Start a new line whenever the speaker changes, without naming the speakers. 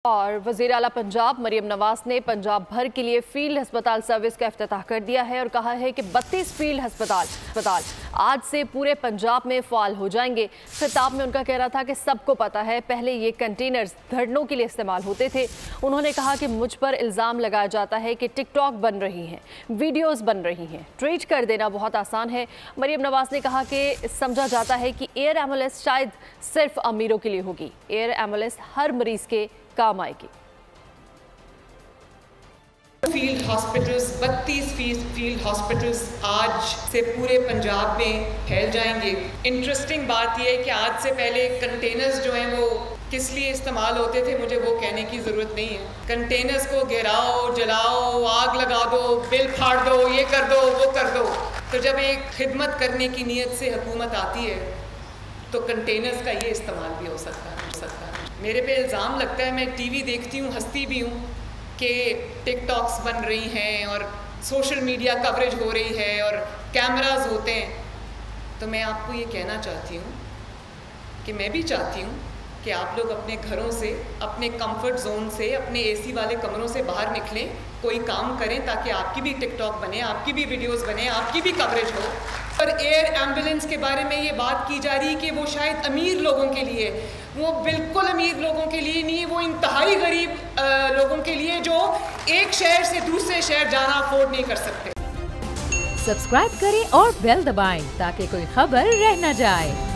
और वज़ीर आला पंजाब मरियम नवाज ने पंजाब भर के लिए फील्ड अस्पताल सर्विस का इफ्तिताह कर दिया है और कहा है कि 32 फील्ड अस्पताल आज से पूरे पंजाब में फ़ाल हो जाएंगे। खिताब में उनका कहना था कि सबको पता है पहले ये कंटेनर्स धरनों के लिए इस्तेमाल होते थे। उन्होंने कहा कि मुझ पर इल्ज़ाम लगाया जाता है कि टिकटॉक बन रही हैं, वीडियोज़ बन रही हैं, ट्वीट कर देना बहुत आसान है। मरियम नवाज ने कहा कि समझा जाता है कि एयर एम्बुलेंस शायद सिर्फ अमीरों के लिए होगी। एयर एम्बुलेंस हर मरीज़ के काम आएगी।
फील्ड हॉस्पिटल्स 32 फील्ड हॉस्पिटल्स आज से पूरे पंजाब में फैल जाएंगे। इंटरेस्टिंग बात यह है कि आज से पहले कंटेनर्स जो हैं वो किस लिए इस्तेमाल होते थे मुझे वो कहने की ज़रूरत नहीं है। कंटेनर्स को गिराओ, जलाओ, आग लगा दो, बिल फाड़ दो, ये कर दो, वो कर दो। तो जब एक खिदमत करने की नीयत से हुकूमत आती है तो कंटेनर्स का ये इस्तेमाल भी हो सकता है। मेरे पे इल्ज़ाम लगता है, मैं टीवी देखती हूँ, हंसती भी हूँ कि टिकटॉक्स बन रही हैं और सोशल मीडिया कवरेज हो रही है और कैमरास होते हैं। तो मैं आपको ये कहना चाहती हूँ कि मैं भी चाहती हूँ कि आप लोग अपने घरों से, अपने कंफर्ट जोन से, अपने एसी वाले कमरों से बाहर निकलें, कोई काम करें ताकि आपकी भी टिकटॉक बने, आपकी भी वीडियोस बने, आपकी भी कवरेज हो। पर एयर एम्बुलेंस के बारे में ये बात की जा रही है कि वो शायद अमीर लोगों के लिए, वो बिल्कुल अमीर लोगों के लिए नहीं है, वो इंतहाई गरीब लोगों के लिए जो एक शहर से दूसरे शहर जाना अफोर्ड नहीं कर सकते।
सब्सक्राइब करें और बेल दबाएं ताकि कोई खबर रह न जाए।